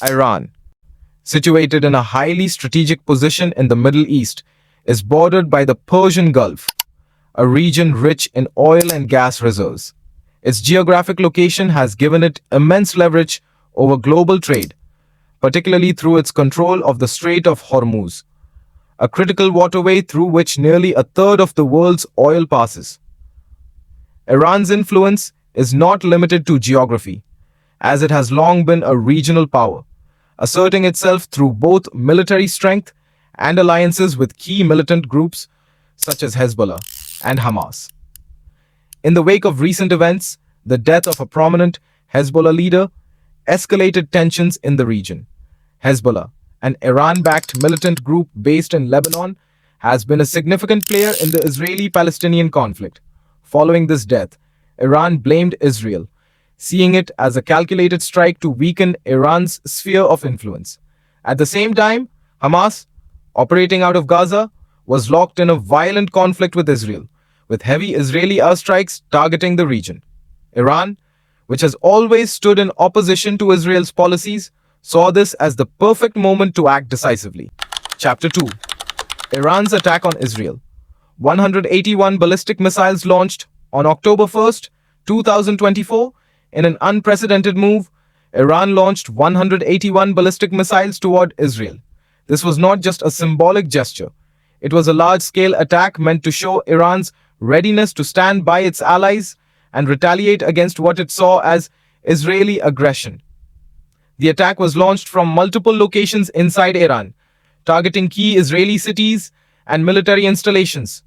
Iran, situated in a highly strategic position in the Middle East, is bordered by the Persian Gulf, a region rich in oil and gas reserves. Its geographic location has given it immense leverage over global trade, particularly through its control of the Strait of Hormuz, a critical waterway through which nearly a third of the world's oil passes. Iran's influence is not limited to geography, as it has long been a regional power, asserting itself through both military strength and alliances with key militant groups such as Hezbollah and Hamas. In the wake of recent events, the death of a prominent Hezbollah leader escalated tensions in the region. Hezbollah, an Iran-backed militant group based in Lebanon, has been a significant player in the Israeli-Palestinian conflict. Following this death, Iran blamed Israel, seeing it as a calculated strike to weaken Iran's sphere of influence. At the same time, Hamas, operating out of Gaza, was locked in a violent conflict with Israel, with heavy Israeli airstrikes targeting the region. Iran, which has always stood in opposition to Israel's policies, saw this as the perfect moment to act decisively. Chapter 2. Iran's attack on Israel. 181 ballistic missiles launched on October 1st, 2024. In an unprecedented move, Iran launched 181 ballistic missiles toward Israel. This was not just a symbolic gesture. It was a large-scale attack meant to show Iran's readiness to stand by its allies and retaliate against what it saw as Israeli aggression. The attack was launched from multiple locations inside Iran, targeting key Israeli cities and military installations.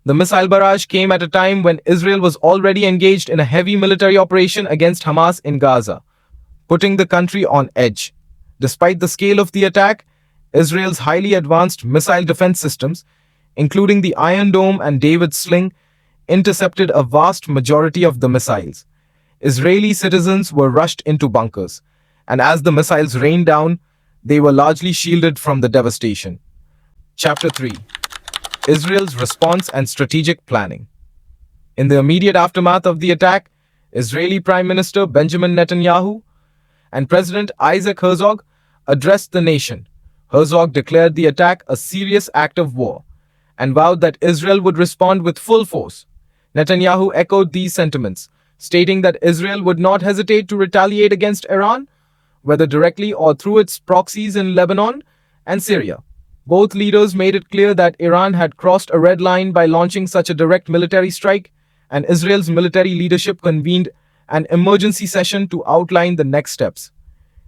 The missile barrage came at a time when Israel was already engaged in a heavy military operation against Hamas in Gaza, putting the country on edge. Despite the scale of the attack, Israel's highly advanced missile defense systems, including the Iron Dome and David's Sling, intercepted a vast majority of the missiles. Israeli citizens were rushed into bunkers, and as the missiles rained down, they were largely shielded from the devastation. Chapter 3. Israel's response and strategic planning. In the immediate aftermath of the attack, Israeli Prime Minister Benjamin Netanyahu and President Isaac Herzog addressed the nation. Herzog declared the attack a serious act of war and vowed that Israel would respond with full force. Netanyahu echoed these sentiments, stating that Israel would not hesitate to retaliate against Iran, whether directly or through its proxies in Lebanon and Syria. Both leaders made it clear that Iran had crossed a red line by launching such a direct military strike, and Israel's military leadership convened an emergency session to outline the next steps.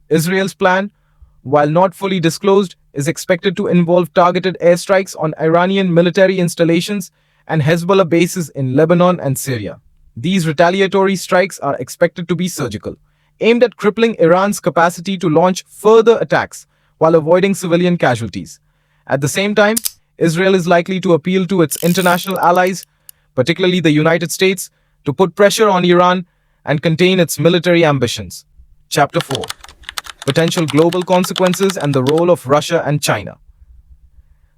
Israel's plan, while not fully disclosed, is expected to involve targeted airstrikes on Iranian military installations and Hezbollah bases in Lebanon and Syria. These retaliatory strikes are expected to be surgical, aimed at crippling Iran's capacity to launch further attacks while avoiding civilian casualties. At the same time, Israel is likely to appeal to its international allies, particularly the United States, to put pressure on Iran and contain its military ambitions. Chapter 4. Potential global consequences and the role of Russia and China.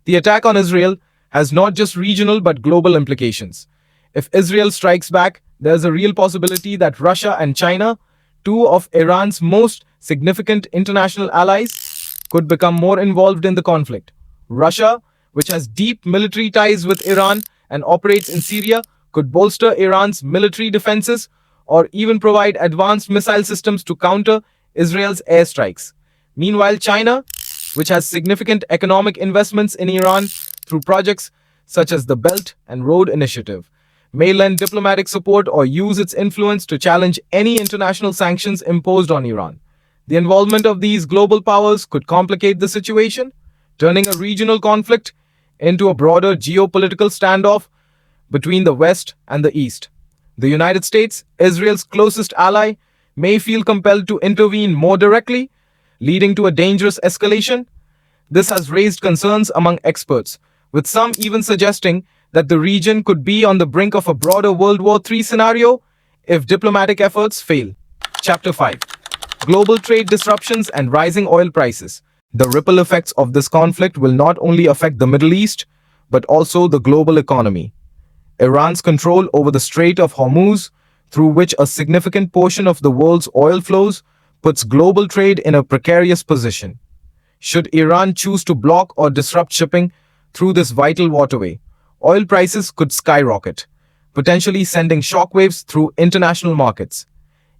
The attack on Israel has not just regional but global implications. If Israel strikes back, there is a real possibility that Russia and China, two of Iran's most significant international allies, could become more involved in the conflict. Russia, which has deep military ties with Iran and operates in Syria, could bolster Iran's military defenses or even provide advanced missile systems to counter Israel's airstrikes. Meanwhile, China, which has significant economic investments in Iran through projects such as the Belt and Road Initiative, may lend diplomatic support or use its influence to challenge any international sanctions imposed on Iran. The involvement of these global powers could complicate the situation, turning a regional conflict into a broader geopolitical standoff between the West and the East. The United States, Israel's closest ally, may feel compelled to intervene more directly, leading to a dangerous escalation. This has raised concerns among experts, with some even suggesting that the region could be on the brink of a broader World War III scenario if diplomatic efforts fail. Chapter 5. Global trade disruptions and rising oil prices. The ripple effects of this conflict will not only affect the Middle East, but also the global economy. Iran's control over the Strait of Hormuz, through which a significant portion of the world's oil flows, puts global trade in a precarious position. Should Iran choose to block or disrupt shipping through this vital waterway, oil prices could skyrocket, potentially sending shockwaves through international markets.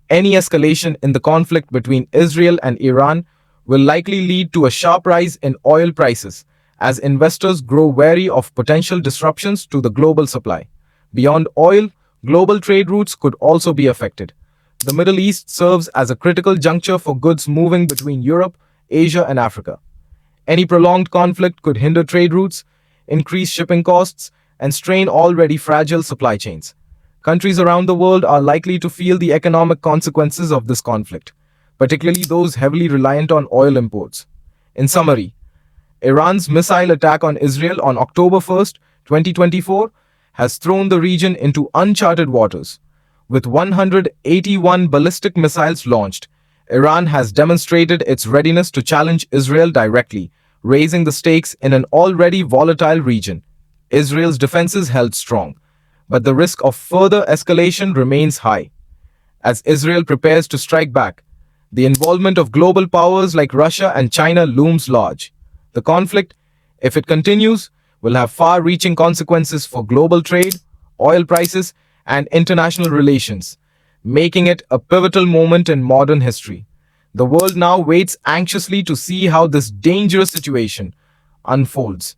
Any escalation in the conflict between Israel and Iran will likely lead to a sharp rise in oil prices as investors grow wary of potential disruptions to the global supply. Beyond oil, global trade routes could also be affected. The Middle East serves as a critical juncture for goods moving between Europe, Asia, and Africa. Any prolonged conflict could hinder trade routes, increase shipping costs, and strain already fragile supply chains. Countries around the world are likely to feel the economic consequences of this conflict, particularly those heavily reliant on oil imports. In summary, Iran's missile attack on Israel on October 1st, 2024, has thrown the region into uncharted waters. With 181 ballistic missiles launched, Iran has demonstrated its readiness to challenge Israel directly, raising the stakes in an already volatile region. Israel's defenses held strong, but the risk of further escalation remains high. As Israel prepares to strike back, the involvement of global powers like Russia and China looms large. The conflict, if it continues, will have far-reaching consequences for global trade, oil prices, and international relations, making it a pivotal moment in modern history. The world now waits anxiously to see how this dangerous situation unfolds.